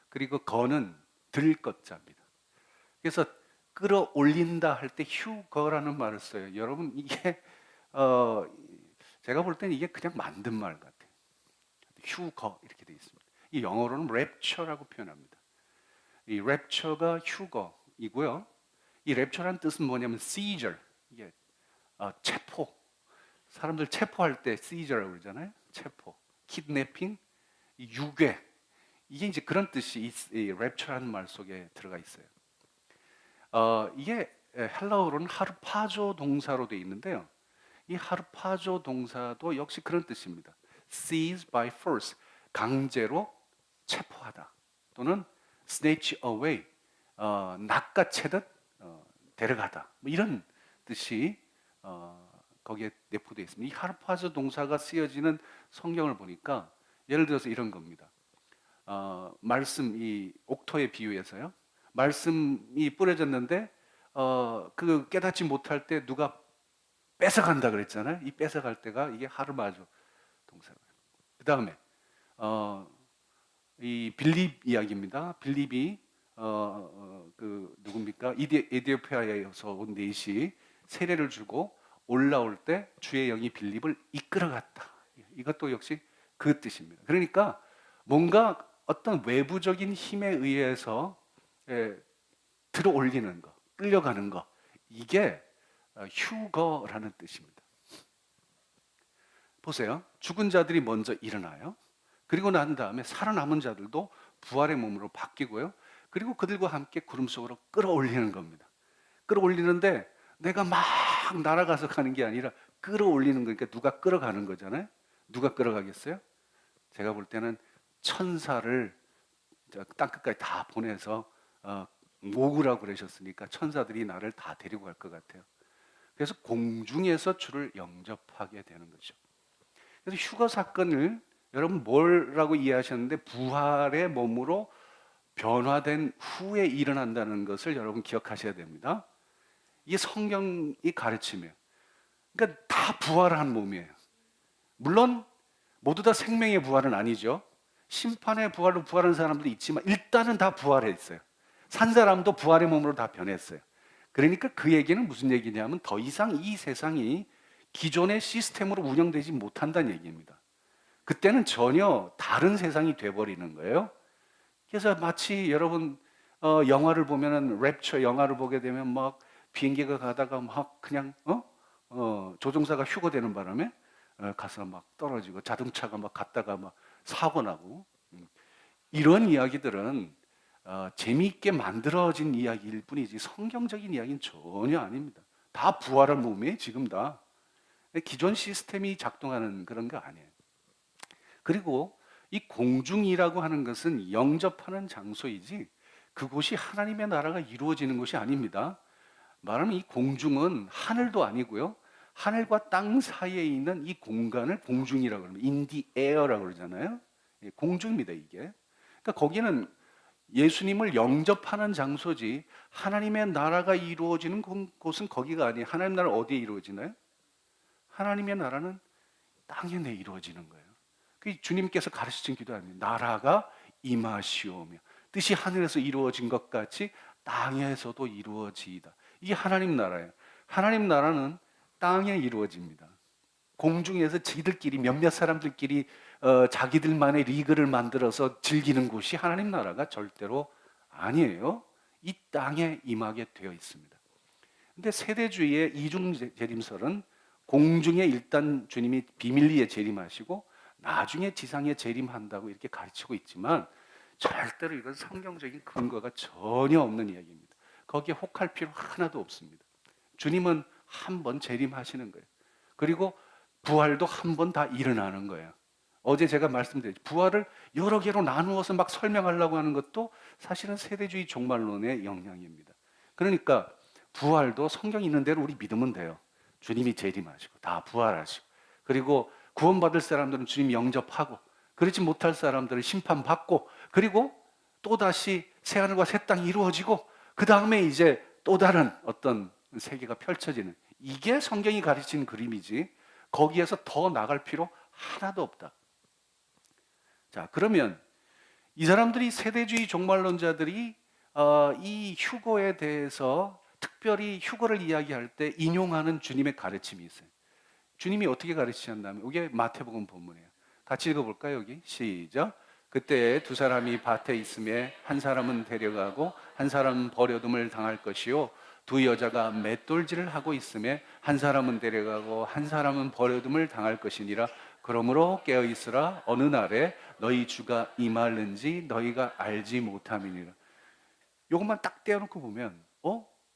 그리고 거는 들 것자입니다. 그래서 끌어올린다 할 때 휴거라는 말을 써요. 여러분, 이게 어, 제가 볼 때는 이게 그냥 만든 말 같아요. 휴거 이렇게 돼 있습니다. 이 영어로는 랩처라고 표현합니다. 이 랩처가 휴거이고요. 이 랩처라는 뜻은 뭐냐면 seizure, 이게 체포. 사람들 체포할 때 seizure라고 그러잖아요. 체포, 키드내핑, 유괴. 이게 이제 그런 뜻이 이 랩처라는 말 속에 들어가 있어요. 이게 헬라어로는 하르파조 동사로 되어 있는데요. 이 하르파조 동사도 역시 그런 뜻입니다. seize by force, 강제로 체포하다. 또는 snatch away, 낚아채듯 데려가다. 뭐 이런 뜻이 거기에 내포되어 있습니다. 이 하르파조 동사가 쓰여지는 성경을 보니까 예를 들어서 이런 겁니다. 말씀, 이 옥토의 비유에서요. 말씀이 뿌려졌는데 그 깨닫지 못할 때 누가 뺏어간다 그랬잖아요. 이 뺏어갈 때가 이게 하르마조 동사고요. 그 다음에 이 빌립 이야기입니다. 빌립이 그 누굽니까? 에디오피아에서 온 넷이 세례를 주고 올라올 때 주의 영이 빌립을 이끌어갔다. 이것도 역시 그 뜻입니다. 그러니까 뭔가 어떤 외부적인 힘에 의해서 들어 올리는 거, 끌려가는 거, 이게 휴거라는 뜻입니다. 보세요. 죽은 자들이 먼저 일어나요. 그리고 난 다음에 살아남은 자들도 부활의 몸으로 바뀌고요. 그리고 그들과 함께 구름 속으로 끌어올리는 겁니다. 끌어올리는데 내가 막 날아가서 가는 게 아니라 끌어올리는 거니까 누가 끌어가는 거잖아요. 누가 끌어가겠어요? 제가 볼 때는 천사를 땅끝까지 다 보내서 모으라고 그러셨으니까 천사들이 나를 다 데리고 갈 것 같아요. 그래서 공중에서 주를 영접하게 되는 거죠. 그래서 휴거 사건을 여러분 뭐라고 이해하셨는데 부활의 몸으로 변화된 후에 일어난다는 것을 여러분 기억하셔야 됩니다. 이게 성경이 가르치며, 그러니까 다 부활한 몸이에요. 물론 모두 다 생명의 부활은 아니죠. 심판의 부활로 부활한 사람도 있지만 일단은 다 부활했어요. 산 사람도 부활의 몸으로 다 변했어요. 그러니까 그 얘기는 무슨 얘기냐면 더 이상 이 세상이 기존의 시스템으로 운영되지 못한다는 얘기입니다. 그때는 전혀 다른 세상이 돼버리는 거예요. 그래서 마치 여러분 영화를 보면은 랩처 영화를 보게 되면 막 비행기가 가다가 막 그냥 조종사가 휴거되는 바람에 가서 막 떨어지고 자동차가 막 갔다가 막 사고 나고 이런 이야기들은 재미있게 만들어진 이야기일 뿐이지 성경적인 이야기는 전혀 아닙니다. 다 부활한 몸이에요. 지금 다 기존 시스템이 작동하는 그런 거 아니에요. 그리고 이 공중이라고 하는 것은 영접하는 장소이지 그곳이 하나님의 나라가 이루어지는 곳이 아닙니다. 말하면 이 공중은 하늘도 아니고요. 하늘과 땅 사이에 있는 이 공간을 공중이라고 그럽니다. In the air라고 그러잖아요. 공중입니다, 이게. 그러니까 거기는 예수님을 영접하는 장소지 하나님의 나라가 이루어지는 곳은 거기가 아니에요. 하나님 나라 어디에 이루어지나요? 하나님의 나라는 땅에 내 이루어지는 거예요. 그 주님께서 가르치신 기도 아닙니다. 나라가 임하시오며 뜻이 하늘에서 이루어진 것 같이 땅에서도 이루어지이다. 이게 하나님 나라예요. 하나님 나라는 땅에 이루어집니다. 공중에서 지들끼리 몇몇 사람들끼리 자기들만의 리그를 만들어서 즐기는 곳이 하나님 나라가 절대로 아니에요. 이 땅에 임하게 되어 있습니다. 근데 세대주의의 이중 재림설은 공중에 일단 주님이 비밀리에 재림하시고 나중에 지상에 재림한다고 이렇게 가르치고 있지만 절대로 이건 성경적인 근거가 전혀 없는 이야기입니다. 거기에 혹할 필요 하나도 없습니다. 주님은 한 번 재림하시는 거예요. 그리고 부활도 한 번 다 일어나는 거예요. 어제 제가 말씀드렸죠. 부활을 여러 개로 나누어서 막 설명하려고 하는 것도 사실은 세대주의 종말론의 영향입니다. 그러니까 부활도 성경 있는 대로 우리 믿으면 돼요. 주님이 재림하시고 다 부활하시고 그리고 구원받을 사람들은 주님 영접하고 그렇지 못할 사람들은 심판받고 그리고 또다시 새하늘과 새 땅이 이루어지고 그 다음에 이제 또 다른 어떤 세계가 펼쳐지는 이게 성경이 가르치는 그림이지 거기에서 더 나갈 필요 하나도 없다. 자, 그러면 이 사람들이 세대주의 종말론자들이 이 휴거에 대해서 특별히 휴거를 이야기할 때 인용하는 주님의 가르침이 있어요. 주님이 어떻게 가르치셨냐면 이게 마태복음 본문이에요. 같이 읽어볼까요? 여기 시작. 그때 두 사람이 밭에 있음에 한 사람은 데려가고 한 사람은 버려둠을 당할 것이요 두 여자가 맷돌질을 하고 있음에 한 사람은 데려가고 한 사람은 버려둠을 당할 것이니라. 그러므로 깨어 있으라. 어느 날에 너희 주가 임할는지 너희가 알지 못함이니라. 이것만 딱 떼어놓고 보면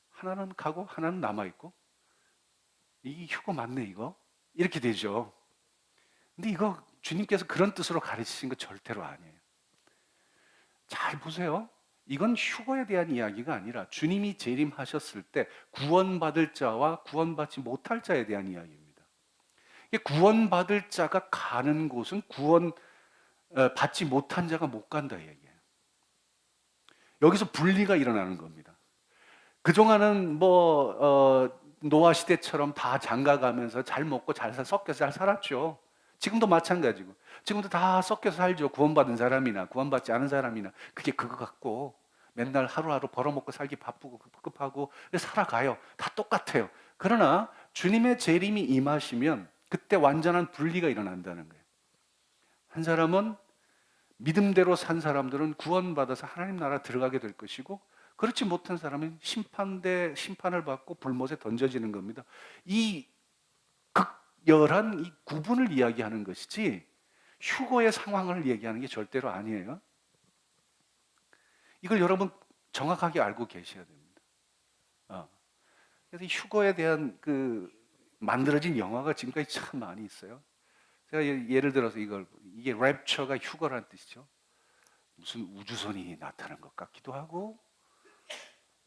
하나는 가고 하나는 남아 있고 이 휴거 맞네 이거 이렇게 되죠. 근데 이거 주님께서 그런 뜻으로 가르치신 거 절대로 아니에요. 잘 보세요. 이건 휴거에 대한 이야기가 아니라 주님이 재림하셨을 때 구원받을 자와 구원받지 못할 자에 대한 이야기입니다. 구원받을 자가 가는 곳은 구원 받지 못한 자가 못 간다 이 얘기예요. 여기서 분리가 일어나는 겁니다. 그동안은 노아 시대처럼 다 장가가면서 잘 먹고 잘 섞여서 잘 살았죠. 지금도 마찬가지고 지금도 다 섞여서 살죠. 구원받은 사람이나 구원받지 않은 사람이나 그게 그거 같고 맨날 하루하루 벌어먹고 살기 바쁘고 급급하고 살아가요. 다 똑같아요. 그러나 주님의 재림이 임하시면 그때 완전한 분리가 일어난다는 거예요. 한 사람은 믿음대로 산 사람들은 구원받아서 하나님 나라 들어가게 될 것이고 그렇지 못한 사람은 심판을 받고 불못에 던져지는 겁니다. 이 극열한 이 구분을 이야기하는 것이지 휴거의 상황을 얘기하는 게 절대로 아니에요. 이걸 여러분 정확하게 알고 계셔야 됩니다. 그래서 휴거에 대한 만들어진 영화가 지금까지 참 많이 있어요. 제가 예를 들어서 이게 랩처가 휴거라는 뜻이죠. 무슨 우주선이 나타난 것 같기도 하고,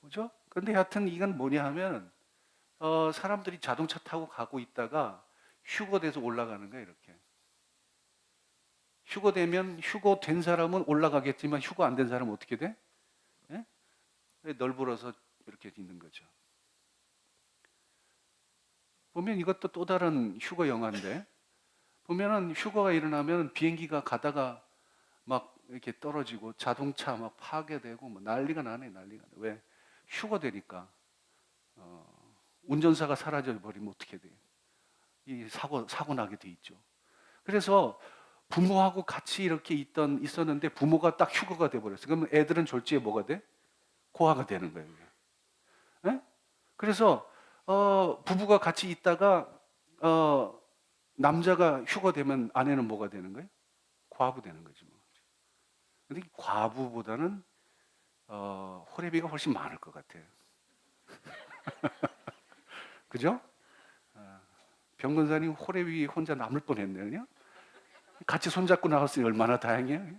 그죠? 그런데 하여튼 이건 뭐냐 하면 사람들이 자동차 타고 가고 있다가 휴거돼서 올라가는 거야 이렇게. 휴거되면 휴거된 사람은 올라가겠지만 휴거 안 된 사람은 어떻게 돼? 예? 널브러서 이렇게 있는 거죠. 보면 이것도 또 다른 휴거 영화인데 보면은 휴거가 일어나면 비행기가 가다가 막 이렇게 떨어지고 자동차 막 파괴되고 뭐 난리가 나네 난리가 나. 왜? 휴거되니까 운전사가 사라져 버리면 어떻게 돼요? 이 사고 나게 돼 있죠. 그래서 부모하고 같이 이렇게 있었는데 부모가 딱 휴거가 돼 버렸어요. 그러면 애들은 졸지에 뭐가 돼? 고아가 되는 거예요. 네? 그래서 부부가 같이 있다가 남자가 휴거되면 아내는 뭐가 되는 거예요? 과부 되는 거지 뭐. 근데 과부보다는 호레비가 훨씬 많을 것 같아요. 그죠? 병건사님 호레비 혼자 남을 뻔했네요. 같이 손잡고 나왔으니 얼마나 다행이에요.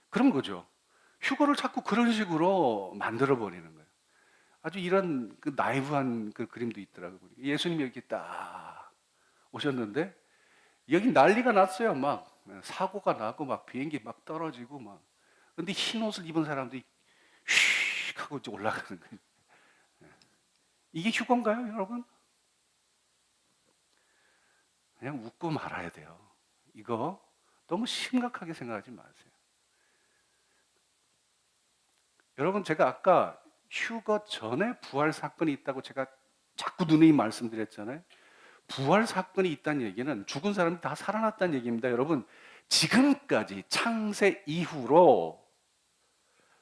그런 거죠. 휴거를 자꾸 그런 식으로 만들어 버리는 거예요. 아주 이런 나이브한 그림도 있더라고요. 예수님이 이렇게 딱 오셨는데 여기 난리가 났어요. 막 사고가 나고 막 비행기 막 떨어지고 막. 근데 흰 옷을 입은 사람들이 휙 하고 이제 올라가는 거예요. 이게 휴거인가요, 여러분? 그냥 웃고 말아야 돼요. 이거 너무 심각하게 생각하지 마세요. 여러분, 제가 아까 휴거 전에 부활 사건이 있다고 제가 자꾸 누누이 말씀드렸잖아요. 부활 사건이 있다는 얘기는 죽은 사람이 다 살아났다는 얘기입니다. 여러분, 지금까지 창세 이후로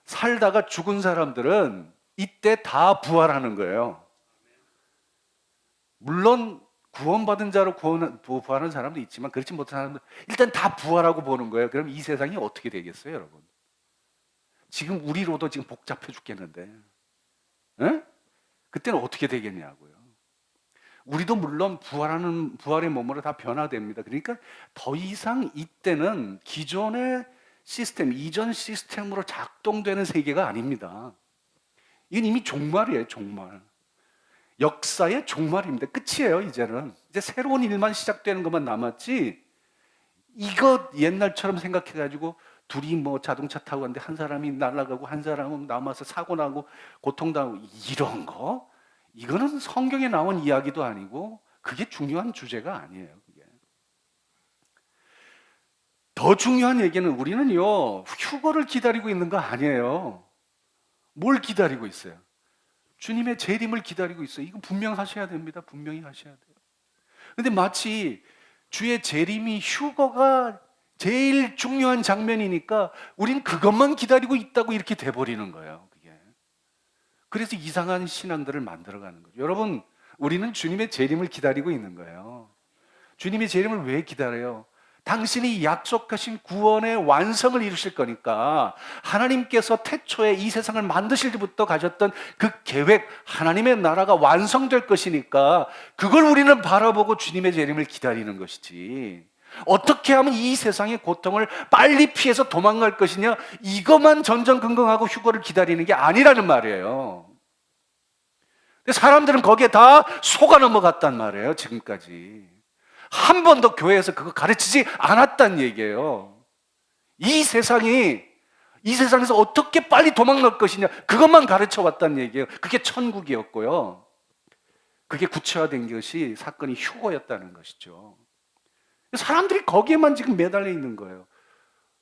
살다가 죽은 사람들은 이때 다 부활하는 거예요. 물론 구원받은 자로 부활하는 사람도 있지만 그렇지 못한 사람들 일단 다 부활하고 보는 거예요. 그럼 이 세상이 어떻게 되겠어요, 여러분? 지금 우리로도 지금 복잡해 죽겠는데, 에? 그때는 어떻게 되겠냐고요. 우리도 물론 부활의 몸으로 다 변화됩니다. 그러니까 더 이상 이때는 기존의 시스템, 이전 시스템으로 작동되는 세계가 아닙니다. 이건 이미 종말이에요, 종말. 역사의 종말입니다. 끝이에요, 이제는. 이제 새로운 일만 시작되는 것만 남았지, 이거 옛날처럼 생각해가지고 둘이 뭐 자동차 타고 갔는데 한 사람이 날아가고 한 사람은 남아서 사고 나고 고통당하고 이런 거? 이거는 성경에 나온 이야기도 아니고 그게 중요한 주제가 아니에요. 그게. 더 중요한 얘기는 우리는요, 휴거를 기다리고 있는 거 아니에요. 뭘 기다리고 있어요? 주님의 재림을 기다리고 있어요. 이거 분명하셔야 됩니다. 분명히 하셔야 돼요. 근데 마치 주의 재림이 휴거가 제일 중요한 장면이니까 우린 그것만 기다리고 있다고 이렇게 돼버리는 거예요. 그게. 그래서 이상한 신앙들을 만들어가는 거죠. 여러분, 우리는 주님의 재림을 기다리고 있는 거예요. 주님의 재림을 왜 기다려요? 당신이 약속하신 구원의 완성을 이루실 거니까. 하나님께서 태초에 이 세상을 만드실 때부터 가졌던 그 계획, 하나님의 나라가 완성될 것이니까 그걸 우리는 바라보고 주님의 재림을 기다리는 것이지, 어떻게 하면 이 세상의 고통을 빨리 피해서 도망갈 것이냐, 이것만 전전긍긍하고 휴거를 기다리는 게 아니라는 말이에요. 사람들은 거기에 다 속아 넘어갔단 말이에요. 지금까지 한 번도 교회에서 그거 가르치지 않았단 얘기예요. 이 세상에서 어떻게 빨리 도망갈 것이냐, 그것만 가르쳐 왔단 얘기예요. 그게 천국이었고요, 그게 구체화된 것이 사건이 휴거였다는 것이죠. 사람들이 거기에만 지금 매달려 있는 거예요.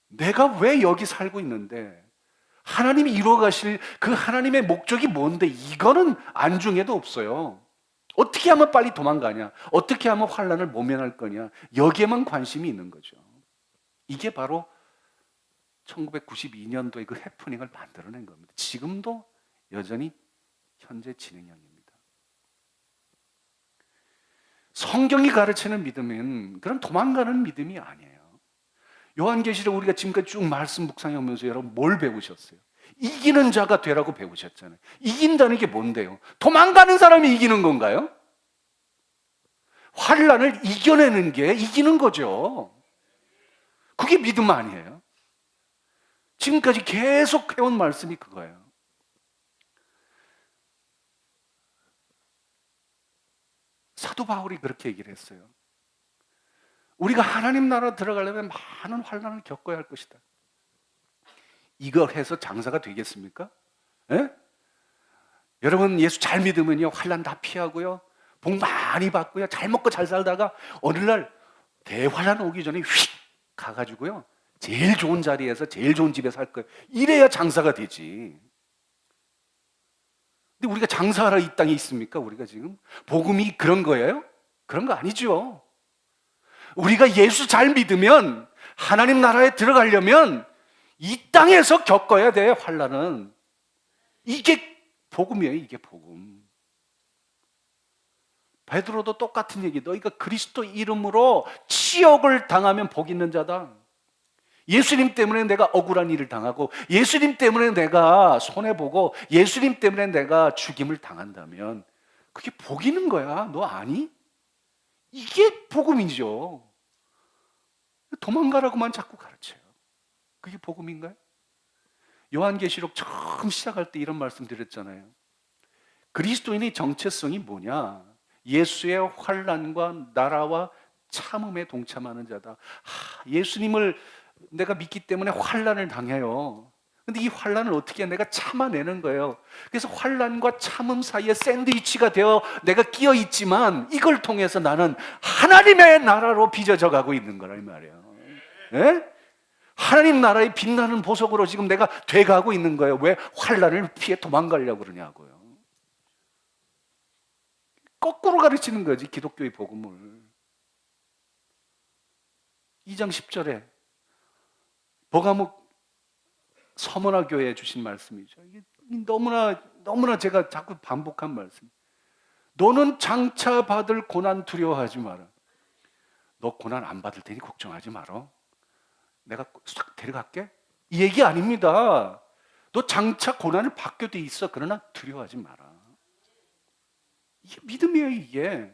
내가 왜 여기 살고 있는데, 하나님이 이루어 가실 그 하나님의 목적이 뭔데, 이거는 안중에도 없어요. 어떻게 하면 빨리 도망가냐, 어떻게 하면 환난을 모면할 거냐, 여기에만 관심이 있는 거죠. 이게 바로 1992년도에 그 해프닝을 만들어낸 겁니다. 지금도 여전히 현재 진행형입니다. 성경이 가르치는 믿음은 그런 도망가는 믿음이 아니에요. 요한계시록 우리가 지금까지 쭉 말씀 묵상해 오면서 여러분 뭘 배우셨어요? 이기는 자가 되라고 배우셨잖아요. 이긴다는 게 뭔데요? 도망가는 사람이 이기는 건가요? 환난을 이겨내는 게 이기는 거죠. 그게 믿음 아니에요? 지금까지 계속 해온 말씀이 그거예요. 사도 바울이 그렇게 얘기를 했어요. 우리가 하나님 나라 들어가려면 많은 환난을 겪어야 할 것이다. 이걸 해서 장사가 되겠습니까? 예? 여러분, 예수 잘 믿으면요, 환난 다 피하고요, 복 많이 받고요, 잘 먹고 잘 살다가 어느 날 대환난 오기 전에 휙 가가지고요, 제일 좋은 자리에서 제일 좋은 집에 살 거예요. 이래야 장사가 되지. 근데 우리가 장사하러 이 땅에 있습니까? 우리가 지금 복음이 그런 거예요? 그런 거 아니죠. 우리가 예수 잘 믿으면, 하나님 나라에 들어가려면 이 땅에서 겪어야 돼, 환난은. 이게 복음이에요. 이게 복음. 베드로도 똑같은 얘기. 너희가 그리스도 이름으로 치욕을 당하면 복 있는 자다. 예수님 때문에 내가 억울한 일을 당하고, 예수님 때문에 내가 손해보고, 예수님 때문에 내가 죽임을 당한다면 그게 복 있는 거야. 너 아니? 이게 복음이죠. 도망가라고만 자꾸 가르쳐요. 그게 복음인가요? 요한계시록 처음 시작할 때 이런 말씀 드렸잖아요. 그리스도인의 정체성이 뭐냐? 예수의 환난과 나라와 참음에 동참하는 자다. 예수님을 내가 믿기 때문에 환난을 당해요. 근데 이 환난을 어떻게 내가 참아내는 거예요. 그래서 환난과 참음 사이에 샌드위치가 되어 내가 끼어 있지만, 이걸 통해서 나는 하나님의 나라로 빚어져 가고 있는 거라 이 말이에요. 예? 하나님 나라의 빛나는 보석으로 지금 내가 돼가고 있는 거예요. 왜? 환난을 피해 도망가려고 그러냐고요. 거꾸로 가르치는 거지, 기독교의 복음을. 2장 10절에 버가목 서머나 교회에 주신 말씀이죠. 이게 너무나 제가 자꾸 반복한 말씀. 너는 장차 받을 고난 두려워하지 마라. 너 고난 안 받을 테니 걱정하지 마라. 내가 싹 데려갈게. 이 얘기 아닙니다. 너 장차 고난을 받게 돼 있어. 그러나 두려워하지 마라. 이게 믿음이에요. 이게.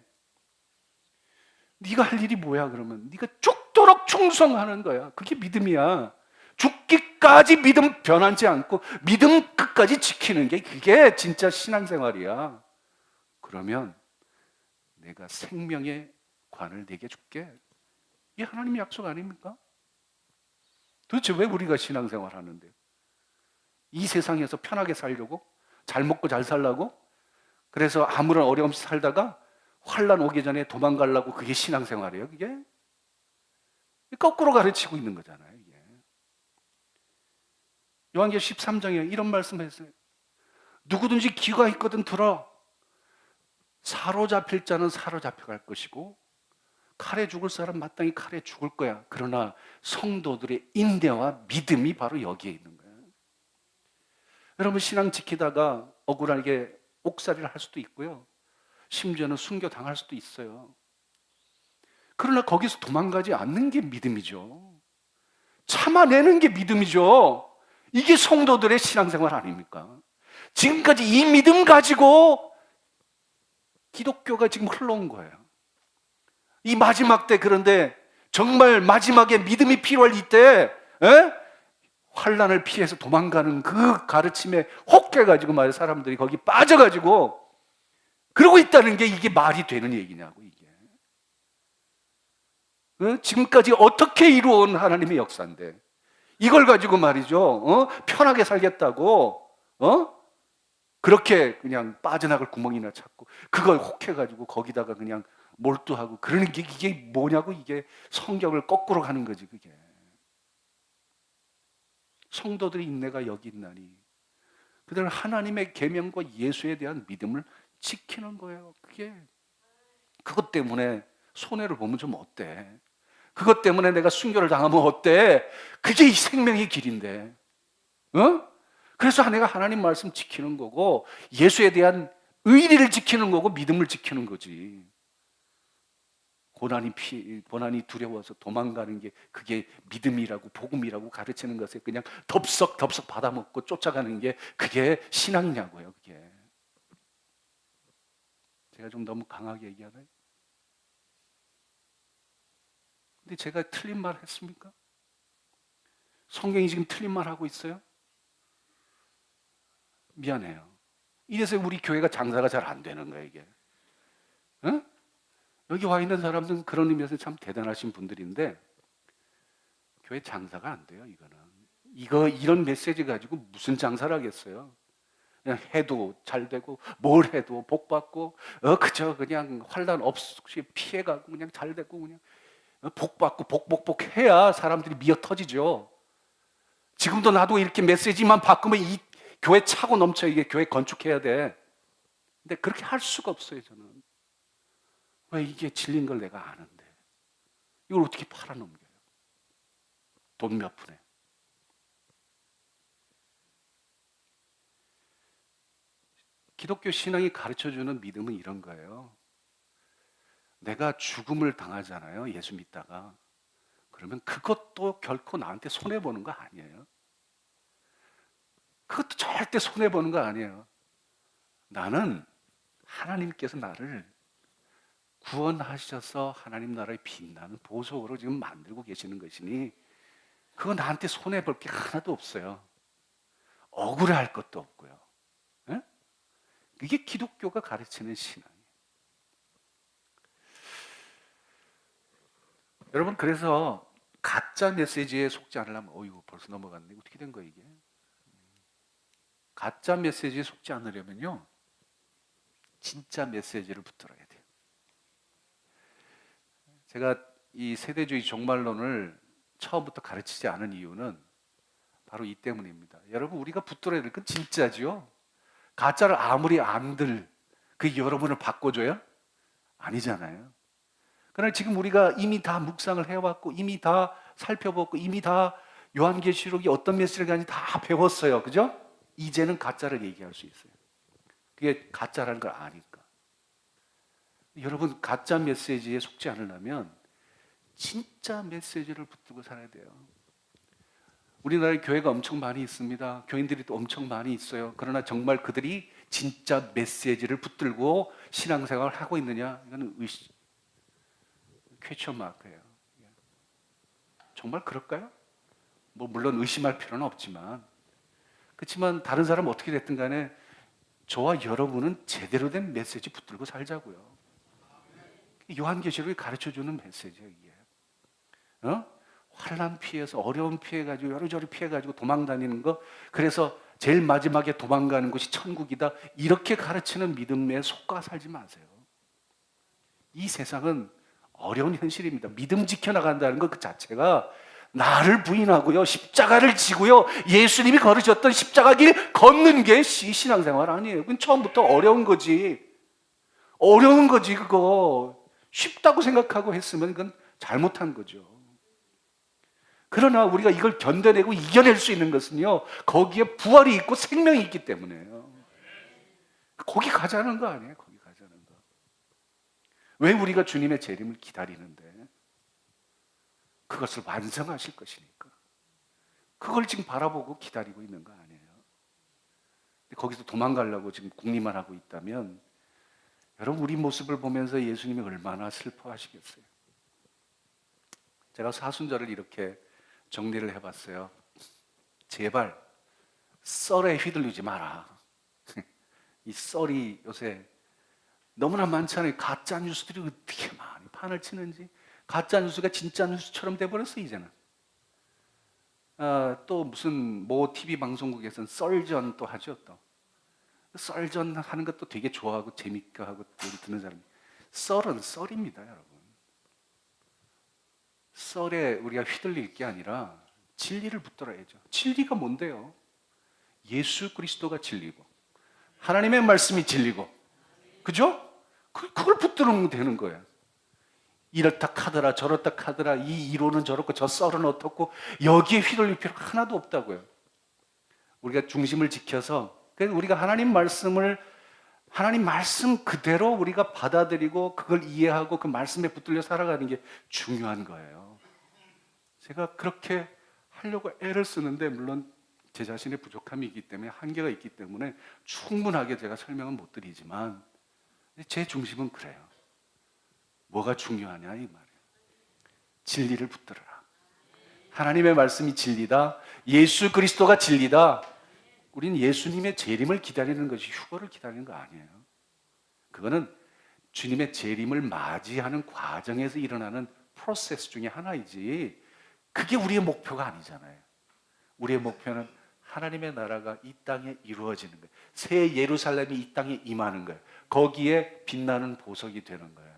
네가 할 일이 뭐야 그러면? 네가 죽도록 충성하는 거야. 그게 믿음이야. 죽기까지 믿음 변하지 않고 믿음 끝까지 지키는 게, 그게 진짜 신앙생활이야. 그러면 내가 생명의 관을 내게 줄게. 이게 하나님의 약속 아닙니까? 도대체 왜 우리가 신앙생활 하는데요? 이 세상에서 편하게 살려고? 잘 먹고 잘 살라고? 그래서 아무런 어려움 없이 살다가 환난 오기 전에 도망가려고, 그게 신앙생활이에요, 그게? 거꾸로 가르치고 있는 거잖아요, 이게. 요한계시록 13장에 이런 말씀을 했어요. 누구든지 귀가 있거든 들어. 사로잡힐 자는 사로잡혀갈 것이고, 칼에 죽을 사람 마땅히 칼에 죽을 거야. 그러나 성도들의 인내와 믿음이 바로 여기에 있는 거예요. 여러분, 신앙 지키다가 억울하게 옥살이를 할 수도 있고요. 심지어는 순교당할 수도 있어요. 그러나 거기서 도망가지 않는 게 믿음이죠. 참아내는 게 믿음이죠. 이게 성도들의 신앙생활 아닙니까? 지금까지 이 믿음 가지고 기독교가 지금 흘러온 거예요. 이 마지막 때, 그런데 정말 마지막에 믿음이 필요할 이때 환난을 피해서 도망가는 그 가르침에 혹해가지고 말이에요. 사람들이 거기 빠져가지고 그러고 있다는 게 이게 말이 되는 얘기냐고. 이게 지금까지 어떻게 이루어온 하나님의 역사인데 이걸 가지고 말이죠, 편하게 살겠다고 그렇게 그냥 빠져나갈 구멍이나 찾고 그걸 혹해가지고 거기다가 그냥 몰두하고 그러는 게 이게 뭐냐고. 이게 성경을 거꾸로 가는 거지. 그게 성도들의 인내가 여기 있나니 그들은 하나님의 계명과 예수에 대한 믿음을 지키는 거예요. 그것 때문에 손해를 보면 좀 어때? 그것 때문에 내가 순교를 당하면 어때? 그게 이 생명의 길인데. 그래서 내가 하나님 말씀 지키는 거고 예수에 대한 의리를 지키는 거고 믿음을 지키는 거지. 고난이 두려워서 도망가는 게 그게 믿음이라고 복음이라고 가르치는 것에 그냥 덥석 받아먹고 쫓아가는 게 그게 신앙이냐고요. 그게 제가 좀 너무 강하게 얘기하나요? 근데 제가 틀린 말 했습니까? 성경이 지금 틀린 말 하고 있어요? 미안해요. 이래서 우리 교회가 장사가 잘 안 되는 거예요, 이게. 여기 와 있는 사람들은 그런 의미에서 참 대단하신 분들인데 교회 장사가 안 돼요. 이런 메시지 가지고 무슨 장사를 하겠어요? 그냥 해도 잘 되고 뭘 해도 복 받고 그저 그냥 환난 없이 피해가고 그냥 잘 되고 그냥 복 받고 복 해야 사람들이 미어 터지죠. 지금도 나도 이렇게 메시지만 바꾸면 이 교회 차고 넘쳐. 이게 교회 건축해야 돼. 근데 그렇게 할 수가 없어요. 저는 왜 이게 진리인 걸 내가 아는데 이걸 어떻게 팔아넘겨요? 돈 몇 푼에. 기독교 신앙이 가르쳐주는 믿음은 이런 거예요. 내가 죽음을 당하잖아요. 예수 믿다가. 그러면 그것도 결코 나한테 손해보는 거 아니에요. 그것도 절대 손해보는 거 아니에요. 나는 하나님께서 나를 구원하셔서 하나님 나라의 빛나는 보석으로 지금 만들고 계시는 것이니 그거 나한테 손해볼 게 하나도 없어요. 억울할 것도 없고요. 이게 기독교가 가르치는 신앙이에요. 여러분, 그래서 가짜 메시지에 속지 않으려면 어이구 벌써 넘어갔네. 어떻게 된 거야 이게? 가짜 메시지에 속지 않으려면요 진짜 메시지를 붙들어야 돼요. 제가 이 세대주의 종말론을 처음부터 가르치지 않은 이유는 바로 이 때문입니다. 여러분, 우리가 붙들어야 될 건 진짜죠. 가짜를 아무리 안들 그 여러분을 바꿔줘요? 아니잖아요. 그러나 지금 우리가 이미 다 묵상을 해왔고 이미 다 살펴봤고 이미 다 요한계시록이 어떤 메시지를 가는지 다 배웠어요. 그죠? 이제는 가짜를 얘기할 수 있어요. 그게 가짜라는 걸 아니까. 여러분, 가짜 메시지에 속지 않으려면 진짜 메시지를 붙들고 살아야 돼요. 우리나라에 교회가 엄청 많이 있습니다. 교인들이 또 엄청 많이 있어요. 그러나 정말 그들이 진짜 메시지를 붙들고 신앙생활을 하고 있느냐? 이거는 퀘스천 마크예요. 정말 그럴까요? 물론 의심할 필요는 없지만 그렇지만 다른 사람 어떻게 됐든 간에 저와 여러분은 제대로 된 메시지 붙들고 살자고요. 요한계시록이 가르쳐주는 메시지예요. 이게. 환난 피해서 어려움 피해가지고 여러저러 피해가지고 도망다니는 거, 그래서 제일 마지막에 도망가는 곳이 천국이다, 이렇게 가르치는 믿음에 속아 살지 마세요. 이 세상은 어려운 현실입니다. 믿음 지켜나간다는 것 그 자체가 나를 부인하고요, 십자가를 지고요, 예수님이 걸으셨던 십자가 길 걷는 게 신앙생활 아니에요. 그건 처음부터 어려운 거지. 어려운 거지 그거. 쉽다고 생각하고 했으면 그건 잘못한 거죠. 그러나 우리가 이걸 견뎌내고 이겨낼 수 있는 것은요, 거기에 부활이 있고 생명이 있기 때문에요. 거기 가자는 거 아니에요? 거기 가자는 거. 왜 우리가 주님의 재림을 기다리는데? 그것을 완성하실 것이니까. 그걸 지금 바라보고 기다리고 있는 거 아니에요? 거기서 도망가려고 지금 궁리만 하고 있다면 여러분, 우리 모습을 보면서 예수님이 얼마나 슬퍼하시겠어요? 제가 사순절을 이렇게 정리를 해봤어요. 제발 썰에 휘둘리지 마라. 이 썰이 요새 너무나 많잖아요. 가짜 뉴스들이 어떻게 많이 판을 치는지. 가짜 뉴스가 진짜 뉴스처럼 돼버렸어 이제는. 또 무슨 모 TV 방송국에서는 썰전 또 하죠. 또 썰전 하는 것도 되게 좋아하고 재밌게 하고 듣는 사람이. 썰은 썰입니다, 여러분. 썰에 우리가 휘둘릴 게 아니라 진리를 붙들어야죠. 진리가 뭔데요? 예수 그리스도가 진리고 하나님의 말씀이 진리고, 그죠? 그걸 붙들으면 되는 거예요. 이렇다 카더라 저렇다 카더라, 이 이론은 저렇고 저 썰은 어떻고, 여기에 휘둘릴 필요가 하나도 없다고요. 우리가 중심을 지켜서, 그래서 우리가 하나님 말씀 그대로 우리가 받아들이고 그걸 이해하고 그 말씀에 붙들려 살아가는 게 중요한 거예요. 제가 그렇게 하려고 애를 쓰는데, 물론 제 자신의 부족함이 있기 때문에, 한계가 있기 때문에 충분하게 제가 설명은 못 드리지만 제 중심은 그래요. 뭐가 중요하냐 이 말이에요. 진리를 붙들어라. 하나님의 말씀이 진리다. 예수 그리스도가 진리다. 우리는 예수님의 재림을 기다리는 것이 휴거를 기다리는 거 아니에요. 그거는 주님의 재림을 맞이하는 과정에서 일어나는 프로세스 중에 하나이지, 그게 우리의 목표가 아니잖아요. 우리의 목표는 하나님의 나라가 이 땅에 이루어지는 거예요. 새 예루살렘이 이 땅에 임하는 거예요. 거기에 빛나는 보석이 되는 거예요.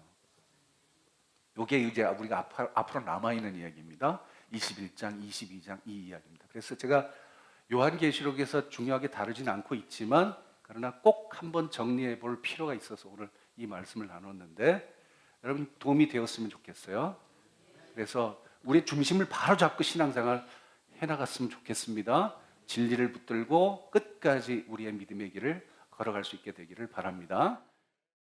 이게 이제 우리가 앞으로 남아있는 이야기입니다. 21장, 22장 이 이야기입니다. 그래서 제가 요한계시록에서 중요하게 다루진 않고 있지만, 그러나 꼭 한번 정리해 볼 필요가 있어서 오늘 이 말씀을 나눴는데, 여러분 도움이 되었으면 좋겠어요. 그래서 우리의 중심을 바로 잡고 신앙생활 해나갔으면 좋겠습니다. 진리를 붙들고 끝까지 우리의 믿음의 길을 걸어갈 수 있게 되기를 바랍니다.